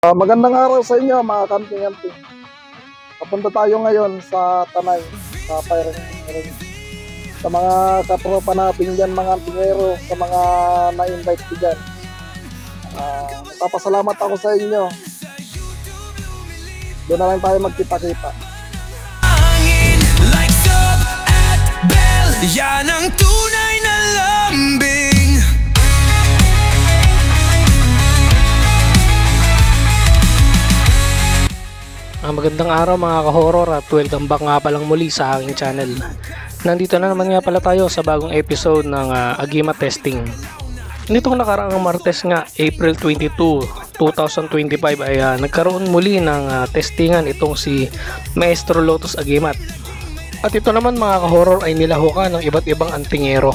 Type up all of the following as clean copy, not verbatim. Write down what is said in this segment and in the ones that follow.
Magandang araw sa inyo mga kamping-kamping. Papunta tayo ngayon sa Tanay, sa firing range. Sa mga katropa natin dyan, mga antingero, sa mga na-invite ko dyan. Papasalamat ako sa inyo. Doon na lang tayo magkita-kita. Yan ang tunay na lambing. Magandang araw mga ka-horror at welcome back nga palang muli sa aking channel. Nandito na naman nga pala tayo sa bagong episode ng Agimat Testing. Nitong nakaraang Martes nga, April 22, 2025 ay nagkaroon muli ng testingan itong si Maestro Lotus Agimat. At ito naman mga ka-horror ay nilahukan ng iba't ibang antingero.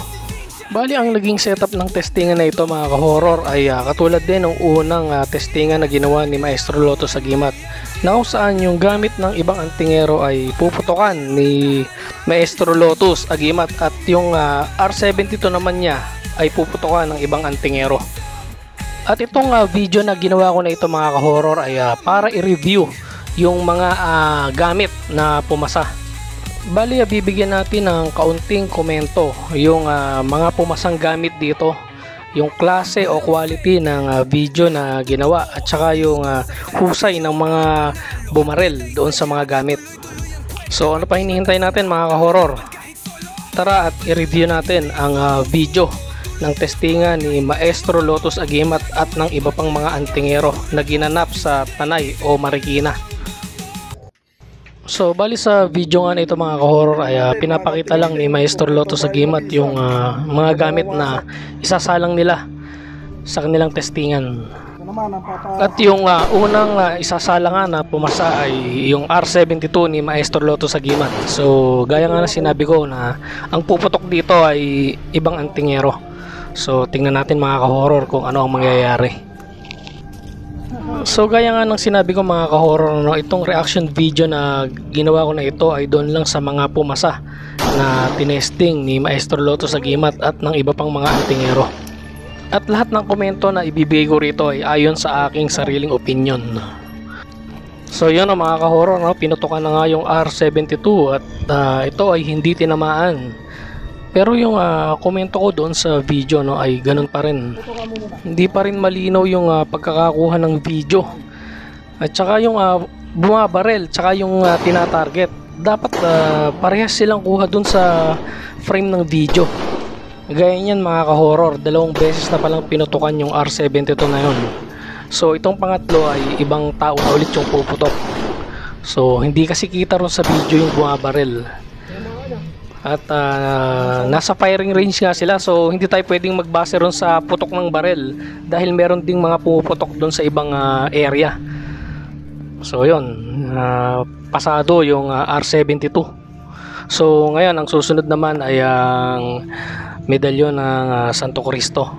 Bali ang naging setup ng testingan na ito mga ka-horror ay katulad din ng unang testingan na ginawa ni Maestro Lotus Agimat, na kung saan yung gamit ng ibang antingero ay puputokan ni Maestro Lotus Agimat at yung R72 naman niya ay puputokan ng ibang antingero. At itong video na ginawa ko na ito mga ka-horror ay para i-review yung mga gamit na pumasa. Bali bibigyan natin ng kaunting komento yung mga pumasang gamit dito, yung klase o quality ng video na ginawa at saka yung husay ng mga bumarel doon sa mga gamit. So ano pa hinihintay natin mga ka-horror? Tara at i-review natin ang video ng testingan ni Maestro Lotus Agimat at ng iba pang mga antingero na ginanap sa Tanay o Marikina. So bali sa video nga nito mga ka-horror ay pinapakita lang ni Maestro Lotus Agimat yung mga gamit na isasalang nila sa kanilang testingan. At yung unang isasala nga na pumasa ay yung R72 ni Maestro Lotus Agimat. So gaya nga na sinabi ko na ang puputok dito ay ibang antingero. So tingnan natin mga ka-horror kung ano ang mangyayari. So gaya nga ng sinabi ko mga ka-horror, no, itong reaction video na ginawa ko na ito ay doon lang sa mga pumasa na tinesting ni Maestro Lotus Agimat at ng iba pang mga antingero. At lahat ng komento na ibibigay ko rito ay ayon sa aking sariling opinion. So yun mga ka-horror, no, pinutukan na nga yung R72 at ito ay hindi tinamaan. Pero yung komento ko doon sa video, no, ay ganun pa rin. Hindi pa rin malinaw yung pagkakakuha ng video. At saka yung bumabarel, tsaka yung tinatarget. Dapat parehas silang kuha doon sa frame ng video. Gaya niyan mga ka-horror, 2 beses na palang pinutukan yung R72 na yun. So itong pangatlo ay ibang tao na ulit yung puputok. So hindi kasi kita ron sa video yung bumabarel. At nasa firing range nga sila, so hindi tayo pwedeng magbase ron sa putok ng barel dahil meron ding mga pumuputok doon sa ibang area. So yun, pasado yung R72. So ngayon ang susunod naman ay ang medalyon ng Santo Cristo.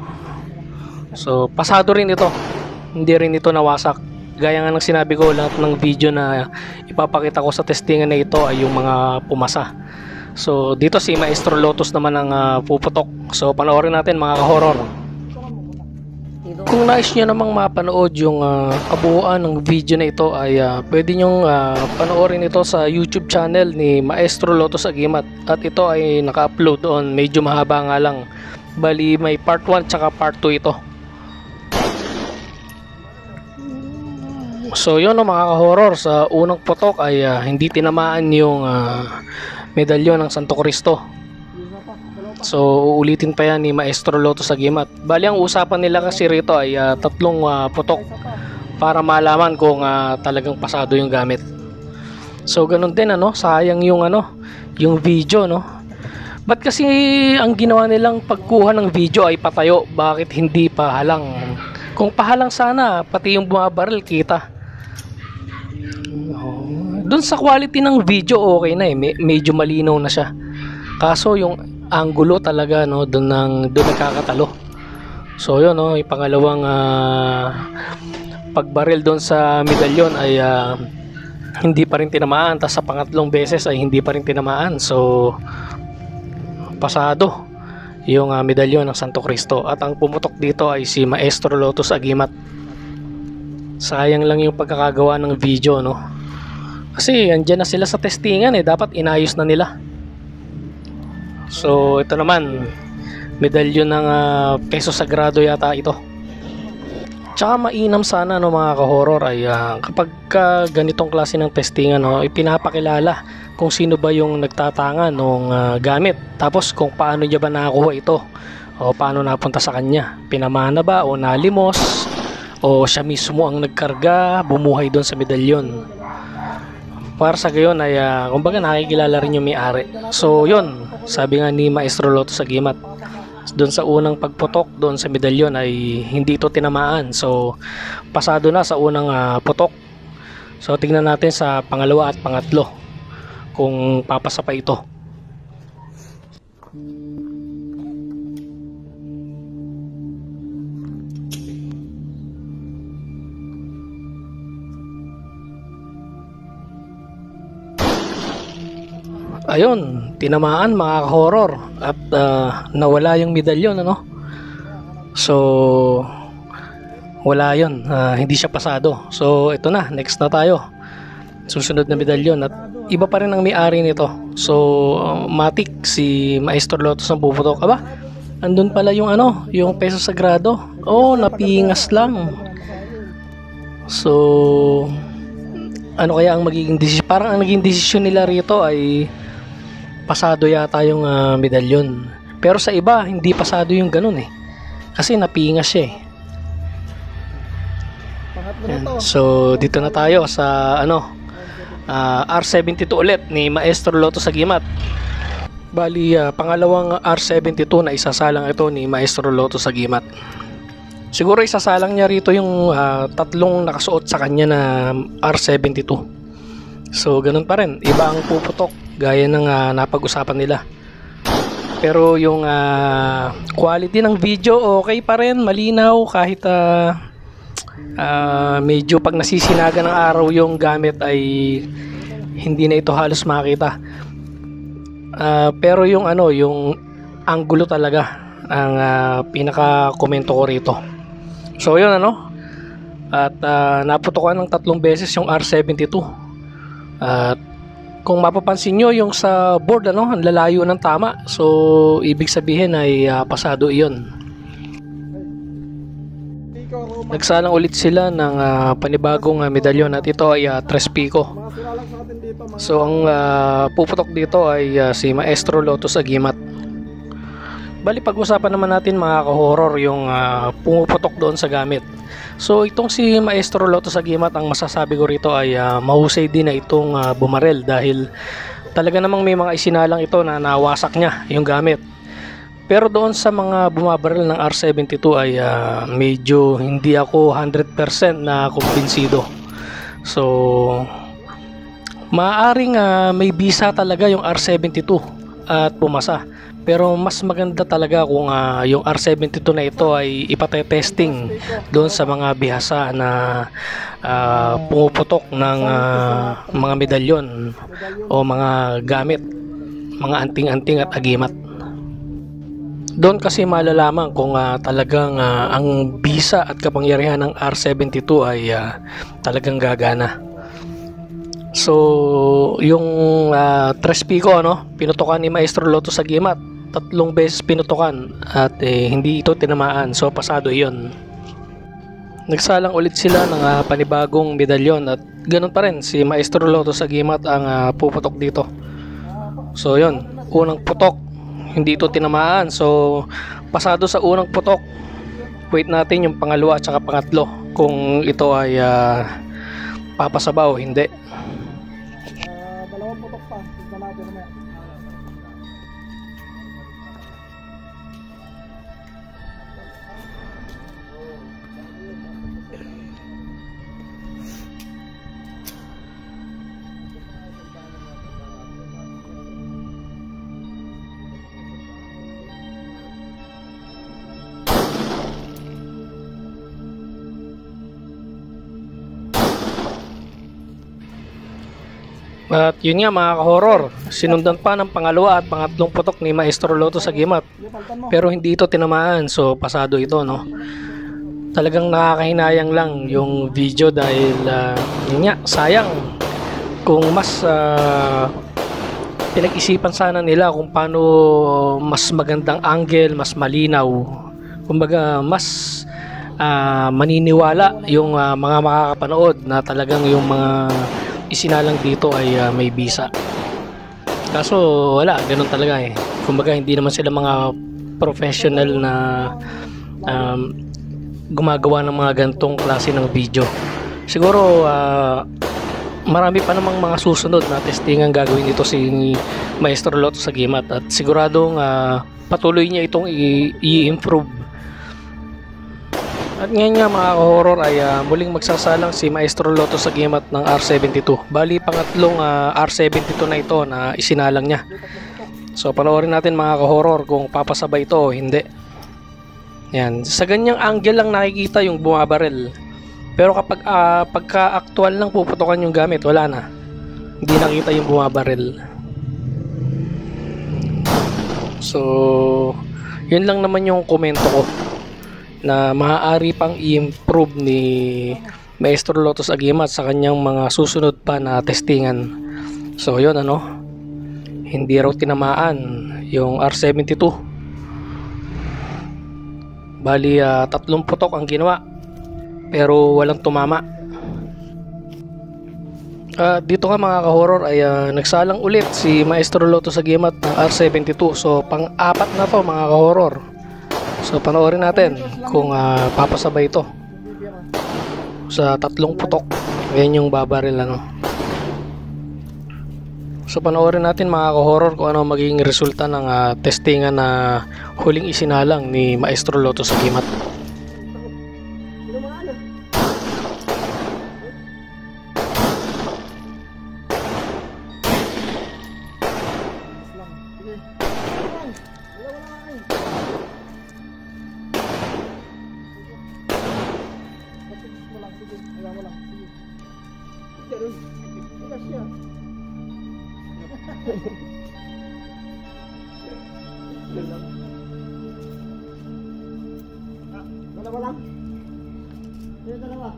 So pasado rin ito, hindi rin ito nawasak. Gaya nga ng sinabi ko, lahat ng video na ipapakita ko sa testingan na ito ay yung mga pumasa. So dito si Maestro Lotus naman ang puputok. So panoorin natin mga ka-horror. Kung nais nyo namang mapanood yung kabuuan ng video na ito ay pwede nyong panoorin ito sa YouTube channel ni Maestro Lotus Agimat. At ito ay naka-upload doon, medyo mahaba nga lang. Bali may part 1 tsaka part 2 ito. So yun mga ka-horror, sa unang putok ay hindi tinamaan yung medalyon ng Santo Cristo. So uulitin pa yan ni Maestro Lotus Agimat. Bali ang usapan nila kasi rito ay 3 putok para malaman kung talagang pasado yung gamit. So ganun din sayang yung yung video Ba't kasi ang ginawa nilang pagkuha ng video ay patayo? Bakit hindi pahalang? Kung pahalang sana pati yung bumabaril kita. Doon sa quality ng video okay na medyo malinaw na siya. Kaso yung angulo talaga doon nakakatalo. So yun yung pangalawang pagbaril doon sa medalyon ay hindi pa rin tinamaan, tapos sa pangatlong beses ay hindi pa rin tinamaan. So pasado yung medalyon ng Santo Cristo at ang pumutok dito ay si Maestro Lotus Agimat. Sayang lang yung pagkakagawa ng video, no? Kasi andyan na sila sa testingan eh, dapat inayos na nila. So ito naman, medalyon ng peso sagrado yata ito. Tsaka mainam sana, no, mga ka-horror, ay kapag ganitong klase ng testingan, no, ipinapakilala kung sino ba yung nagtatanga ng gamit, tapos kung paano niya ba nakakuha ito, o paano napunta sa kanya, pinamana ba o nalimos, o siya mismo ang nagkarga, bumuhay doon sa medalyon. Para sa gayon ay kumbaga nakikilala rin yung may-ari. So yun, sabi nga ni Maestro Lotto Sagimat, doon sa unang pagputok doon sa medalyon ay hindi ito tinamaan. So pasado na sa unang putok. So tingnan natin sa pangalawa at pangatlo kung papasa pa ito. Ayun, tinamaan mga ka-horror at nawala yung medalyon, ano? So wala yun, hindi siya pasado. So ito na, next na tayo, susunod na medalyon, at iba pa rin ang may-ari nito. So matik si Maestro Lotto ang puputok. Aba, andun pala yung ano, yung peso sagrado. Oh, napingas lang. So ano kaya ang magiging desisyon? Parang ang naging desisyon nila rito ay pasado yata yung medalyon. Pero sa iba, hindi pasado yung ganun eh. Kasi napingas siya eh. Yan. So, dito na tayo sa R72 ulit ni Maestro Lotto Sagimat. Bali, pangalawang R72 na isasalang ito ni Maestro Lotto Sagimat. Siguro isasalang niya rito yung tatlong nakasuot sa kanya na R72. So, ganun pa rin. Iba ang puputok, gaya ng napag-usapan nila. Pero yung quality ng video, okay pa rin, malinaw, kahit medyo pag nasisinaga ng araw yung gamit ay hindi na ito halos makita. Pero yung yung angulo talaga ang pinaka-komento ko rito. So yun at naputokan ng 3 beses yung R72. At kung mapapansin nyo yung sa board ang lalayo ng tama, so ibig sabihin ay pasado iyon. Nagsalang ulit sila ng panibagong medalyon at ito ay 3 pico. So ang puputok dito ay si Maestro Lotto Sagimat. Bali, pag-usapan naman natin mga ka-horror yung pumuputok doon sa gamit. So itong si Maestro Lotto Sagimat, ang masasabi ko rito ay mahusay din na itong bumarel, dahil talaga namang may mga isinalang ito na nawasak niya yung gamit. Pero doon sa mga bumabaril ng R72 ay medyo hindi ako 100% na kumbinsido. So maaaring may bisa talaga yung R72 at pumasa. Pero mas maganda talaga kung yung R72 na ito ay ipate-testing doon sa mga bihasa na pumuputok ng mga medalyon o mga gamit, mga anting-anting at agimat. Doon kasi malalaman kung talagang ang bisa at kapangyarihan ng R72 ay talagang gagana. So yung 3 pico pinutukan ni Maestro Lotto Sagimat, 3 beses pinutukan at hindi ito tinamaan, so pasado iyon. Nagsalang ulit sila ng panibagong medalyon at ganun pa rin, si Maestro Lotto Sagimat ang puputok dito. So yun, unang putok, hindi ito tinamaan, so pasado sa unang putok. Wait natin yung pangalawa at saka pangatlo kung ito ay papasaba o hindi. Dalawang putok pa, tignan natin naman. At yun nga mga ka-horror, sinundan pa ng pangalawa at pangatlong putok ni Maestro Lotto Sagimat, pero hindi ito tinamaan, so pasado ito talagang nakakahinayang lang yung video dahil yun nga, sayang kung mas pinag-isipan sana nila kung paano mas magandang angle, mas malinaw, kumbaga mas maniniwala yung mga makakapanood na talagang yung mga isinalang dito ay may bisa. Kaso wala, ganun talaga eh. Kumbaga hindi naman sila mga professional na gumagawa ng mga gantong klase ng video. Siguro marami pa namang mga susunod na testingan gagawin ito si Maestro Lotto sa Gimat at siguradong patuloy niya itong i-improve. At ngayon nga mga ka-horror ay muling magsasalang si Maestro Lotto sa Gimat ng R72. Bali pangatlong R72 na ito na isinalang niya. So panoorin natin mga ka-horror kung papasabay ito o hindi. Yan, sa ganyang angle lang nakikita yung bumabarel. Pero kapag pagka-actual lang puputokan yung gamit, wala na. Hindi nakita yung bumabarel. So, yun lang naman yung komento ko na maaari pang i-improve ni Maestro Lotto sa Gimat sa kanyang mga susunod pa na testingan. So, yun ano. Hindi raw tinamaan yung R72. Bali, 3 putok ang ginawa pero walang tumama. Dito nga mga ka-horror ay nagsalang ulit si Maestro Lotto sa Gimat ng R72. So pang-apat na to mga ka-horror. So panoorin natin kung papasabay ito sa 3 putok. Ngayon yung babaril ano. So panoorin natin mga ka-horror kung ano magiging resulta ng testingan na huling isinalang ni Maestro Lotto sa Gimat. Dalawa lang. Dalawa.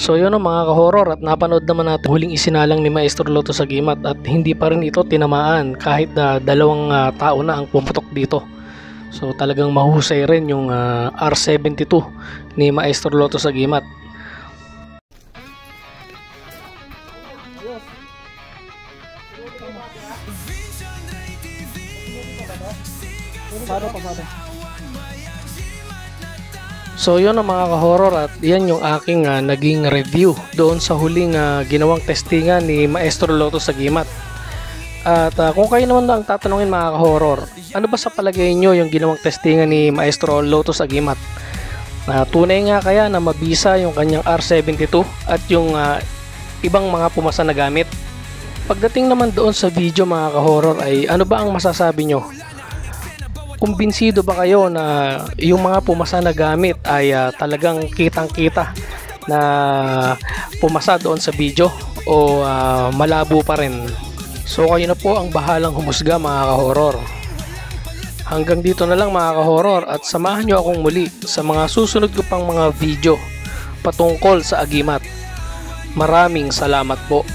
So yun ang mga ka-horror at napanood naman natin huling isinalang ni Maestro Lotto sa Gimat at hindi pa rin ito tinamaan kahit 2 tao na ang pumutok dito. So talagang mahusay rin yung R72 ni Maestro Lotto sa Gimat. So yun ang mga ka-horror at yan yung aking naging review doon sa huling ginawang testingan ni Maestro Lotto sa Gimat. At kung kayo naman ang tatanungin mga ka-horror, ano ba sa palagay nyo yung ginawang testingan ni Maestro Lotto sa Gimat? Tunay nga kaya na mabisa yung kanyang R72 at yung ibang mga pumasa na gamit? Pagdating naman doon sa video mga ka-horror ay ano ba ang masasabi nyo? Kumbinsido ba kayo na yung mga pumasa na gamit ay talagang kitang-kita na pumasa doon sa video o malabo pa rin? So kayo na po ang bahalang humusga mga ka-horror. Hanggang dito na lang mga ka-horror at samahan nyo akong muli sa mga susunod ko pang mga video patungkol sa Agimat. Maraming salamat po.